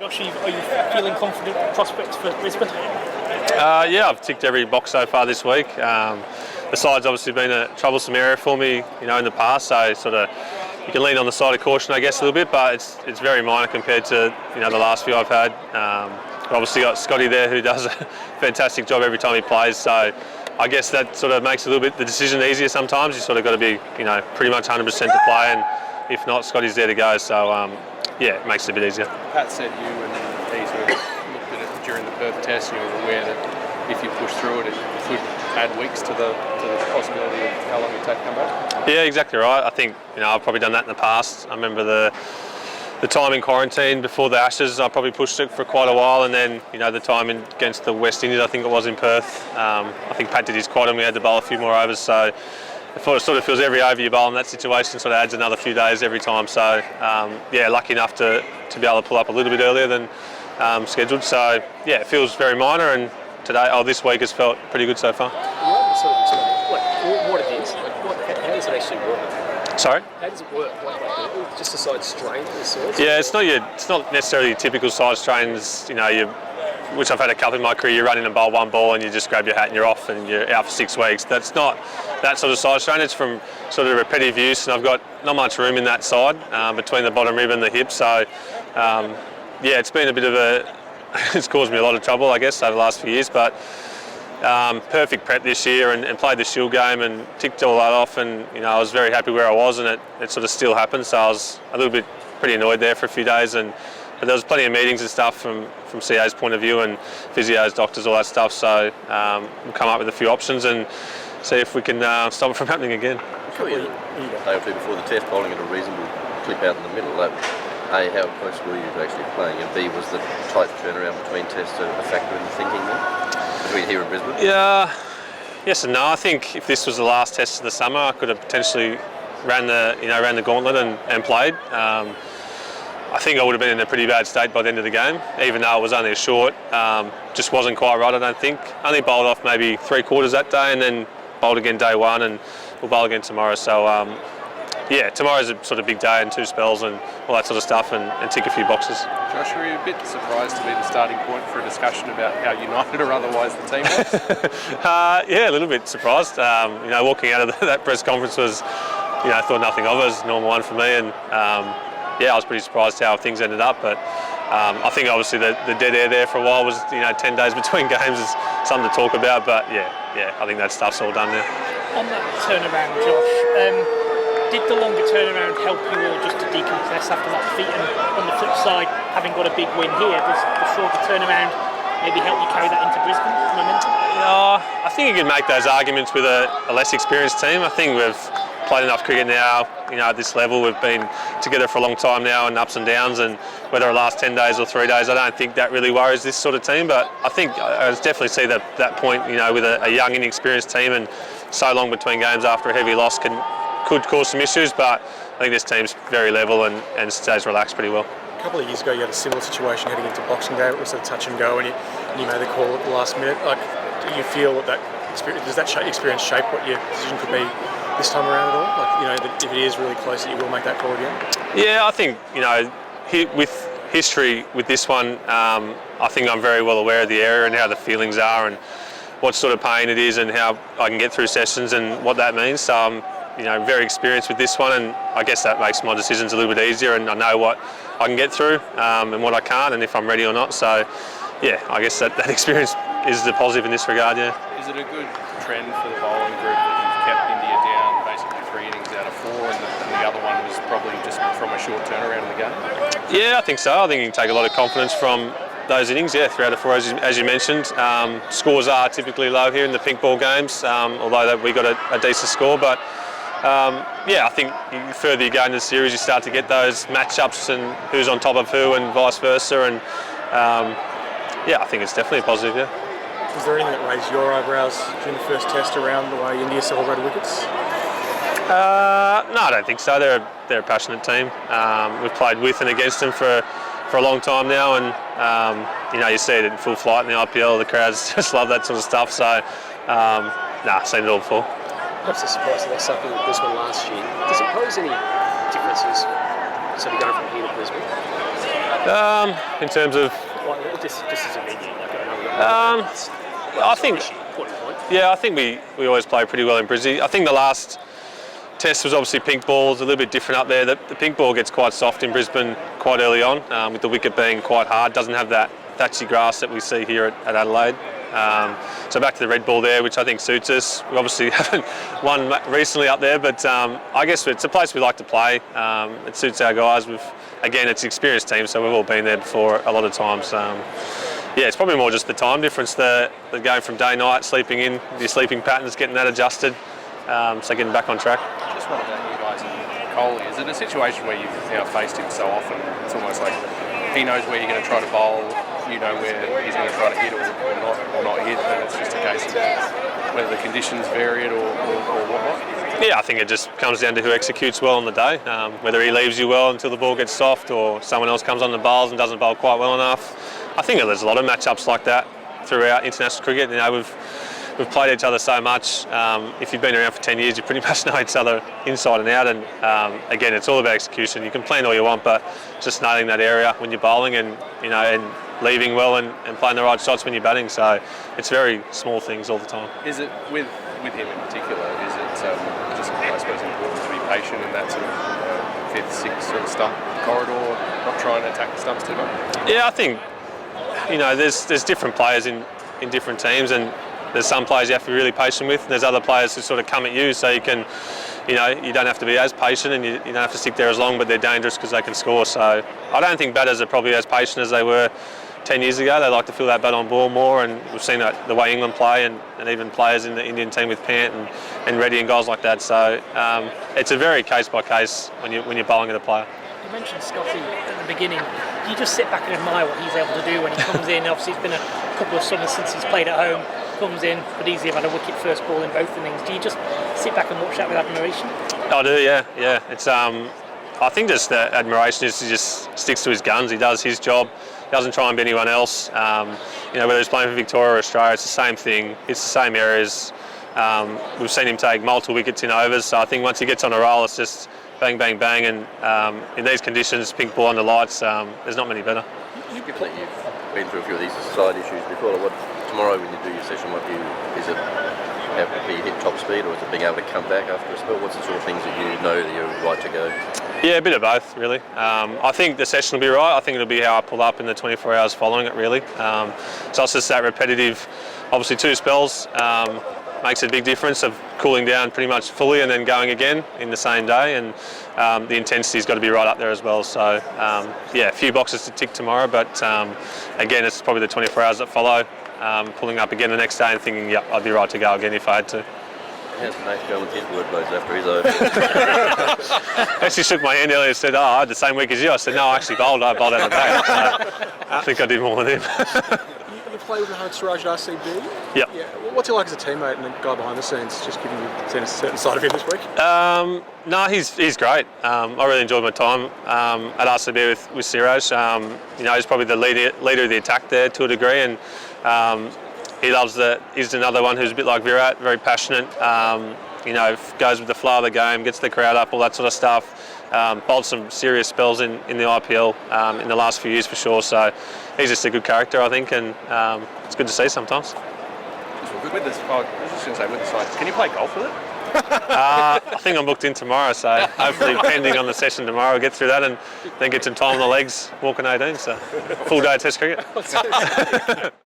Josh, are you feeling confident with prospects for Brisbane? Yeah, I've ticked every box so far this week. The side's obviously been a troublesome area for me, in the past. So sort of you can lean on the side of caution, I guess, a little bit, but it's very minor compared to the last few I've had. Obviously got Scotty there who does a fantastic job every time he plays. So I guess that sort of makes a little bit the decision easier sometimes. You sort of got to be pretty much 100% to play, and if not, Scotty's there to go. So yeah, it makes it a bit easier. Pat said you and he sort of looked at it during the Perth test, and you were aware that if you push through it, it could add weeks to the possibility of how long it take to come back. Yeah, exactly right. I think I've probably done that in the past. I remember the time in quarantine before the Ashes, I probably pushed it for quite a while, and then the time against the West Indies, I think it was in Perth. I think Pat did his quad and we had to bowl a few more overs, so it sort of feels every over you bowl in that situation sort of adds another few days every time. So yeah, lucky enough to be able to pull up a little bit earlier than scheduled. So yeah, it feels very minor, and this week has felt pretty good so far. Sort of explain what it is, how does it actually work? Sorry? How does it work? Just a side strain of sorts? Yeah, it's not necessarily your typical side strains, which I've had a couple in my career. You run in and bowl one ball and you just grab your hat and you're off and you're out for 6 weeks. That's not that sort of side strain. It's from sort of repetitive use, and I've got not much room in that side between the bottom rib and the hip. So yeah, it's been a bit of it's caused me a lot of trouble, I guess, over the last few years. But perfect prep this year and played the Shield game and ticked all that off, and I was very happy where I was, and it sort of still happened. So I was a little bit pretty annoyed there for a few days, but there was plenty of meetings and stuff from CA's point of view, and physios, doctors, all that stuff. So we'll come up with a few options and see if we can stop it from happening again. A day or two before the test, bowling at a reasonable clip out in the middle. A, how close were you to actually playing? And B, was the tight turnaround between tests a factor in the thinking then, between here and Brisbane? Yeah, yes and no. I think if this was the last test of the summer, I could have potentially ran the gauntlet and played. I think I would have been in a pretty bad state by the end of the game, even though it was only a short. Just wasn't quite right, I don't think. Only bowled off maybe 3/4 that day, and then bowled again day one, and we'll bowl again tomorrow. So yeah, tomorrow's a sort of big day and 2 spells and all that sort of stuff, and tick a few boxes. Josh, were you a bit surprised to be the starting point for a discussion about how united or otherwise the team was? Yeah, a little bit surprised. Walking out of that press conference was, I thought nothing of it. It was a normal one for me, and yeah, I was pretty surprised how things ended up. But I think obviously the dead air there for a while was 10 days between games is something to talk about. But yeah, I think that stuff's all done now. On that turnaround, Josh, did the longer turnaround help you all just to decompress after that defeat? And on the flip side, having got a big win here, does the shorter turnaround maybe help you carry that into Brisbane momentum? I think you can make those arguments with a less experienced team. I think we've played enough cricket now, at this level. We've been together for a long time now, and ups and downs, and whether it lasts 10 days or 3 days, I don't think that really worries this sort of team. But I think I definitely see that point, with a young, inexperienced team, and so long between games after a heavy loss could cause some issues. But I think this team's very level and stays relaxed pretty well. A couple of years ago, you had a similar situation heading into Boxing Day. It was a touch and go, and you made the call at the last minute. Do you feel that experience, does that experience shape what your decision could be this time around at all? If it is really close, that you will make that call again? Yeah, I think with history with this one, I think I'm very well aware of the area and how the feelings are and what sort of pain it is and how I can get through sessions and what that means. So I'm very experienced with this one, and I guess that makes my decisions a little bit easier, and I know what I can get through and what I can't, and if I'm ready or not. So yeah, I guess that experience is the positive in this regard. Yeah. Is it a good trend for the bowling group that you've kept India down basically 3 innings out of 4, and the other one was probably just from a short turnaround of the game? Yeah, I think so. I think you can take a lot of confidence from those innings. Yeah, 3 out of 4 as you mentioned. Scores are typically low here in the pink ball games, although we got a decent score. But yeah, I think the further you go into the series, you start to get those matchups and who's on top of who and vice versa. And yeah, I think it's definitely a positive. Yeah. Was there anything that raised your eyebrows during the first test around the way India celebrated wickets? No, I don't think so. They're a passionate team. We've played with and against them for a long time now, and you see it in full flight in the IPL. The crowds just love that sort of stuff. So, I've seen it all before. Perhaps a surprise that something with Brisbane last year. Does it pose any differences, so to go from here to Brisbane? In terms of, This is a big game. I think, yeah, I think we always play pretty well in Brizzy. I think the last test was obviously pink balls, a little bit different up there. The pink ball gets quite soft in Brisbane quite early on, with the wicket being quite hard. Doesn't have that thatchy grass that we see here at Adelaide. So back to the red ball there, which I think suits us. We obviously haven't won recently up there, but I guess it's a place we like to play. It suits our guys. Again, it's an experienced team, so we've all been there before a lot of times. Yeah, it's probably more just the time difference, the going from day-night, sleeping in, your sleeping patterns, getting that adjusted, so getting back on track. Just wondered about you guys and Coley. Is it a situation where you've faced him so often, it's almost like he knows where you're going to try to bowl, you know where he's going to try to hit or not hit, and it's just a case of whether the conditions vary it or whatnot? Yeah, I think it just comes down to who executes well on the day, whether he leaves you well until the ball gets soft or someone else comes on the bowls and doesn't bowl quite well enough. I think there's a lot of matchups like that throughout international cricket. You know, we've played each other so much. If you've been around for 10 years, you pretty much know each other inside and out. And again, it's all about execution. You can plan all you want, but just nailing that area when you're bowling and leaving well and playing the right shots when you're batting. So it's very small things all the time. Is it with him in particular? Is it just I suppose important to be patient in that sort of fifth, sixth sort of stump corridor, not trying to attack the stumps too much? Yeah, I think there's different players in different teams, and there's some players you have to be really patient with, and there's other players who sort of come at you, so you can, you don't have to be as patient and you don't have to stick there as long, but they're dangerous because they can score. So I don't think batters are probably as patient as they were 10 years ago. They like to feel that bat on ball more, and we've seen that the way England play and even players in the Indian team with Pant and Reddy and guys like that. So it's a very case by case when you're bowling at a player. You mentioned Scotty at the beginning. Do you just sit back and admire what he's able to do when he comes in? Obviously, it's been a couple of summers since he's played at home. Comes in, could easily have had a wicket first ball in both innings. Do you just sit back and watch that with admiration? I do, yeah. It's I think just the admiration is he just sticks to his guns. He does his job. He doesn't try and be anyone else. Whether he's playing for Victoria or Australia, it's the same thing. It's the same areas. We've seen him take multiple wickets in overs. So I think once he gets on a roll, it's just bang, bang, bang. And in these conditions, pink ball under lights, there's not many better. You've been through a few of these side issues before. Tomorrow when you do your session, is it have you hit top speed, or is it being able to come back after a spell? What's the sort of things that you know that you're right to go? Yeah, a bit of both, really. I think the session will be right. I think it'll be how I pull up in the 24 hours following it, really. So it's just that repetitive, obviously 2 spells, makes a big difference of cooling down pretty much fully and then going again in the same day, and the intensity's got to be right up there as well. So a few boxes to tick tomorrow, but again, it's probably the 24 hours that follow, pulling up again the next day and thinking, yeah, I'd be right to go again if I had to. How's Nate going with his workloads after he's over? Actually shook my hand earlier and said, I had the same week as you. I said, no, I actually bowled out of the day. So I think I did more than him. You play with Mohamed Siraj at RCB? Yep. Yeah. What's he like as a teammate and a guy behind the scenes, just giving you seen a certain side of him this week? No, he's great. I really enjoyed my time at RCB with Siraj. He's probably the leader of the attack there to a degree, and he loves he's another one who's a bit like Virat, very passionate, goes with the flow of the game, gets the crowd up, all that sort of stuff. Bowled some serious spells in the IPL in the last few years for sure, so he's just a good character, I think, and it's good to see sometimes. With this, I was just going to say, with the side, can you play golf with it? I think I'm booked in tomorrow, so hopefully pending on the session tomorrow, I'll get through that and then get some time on the legs walking 18, so full day of Test cricket.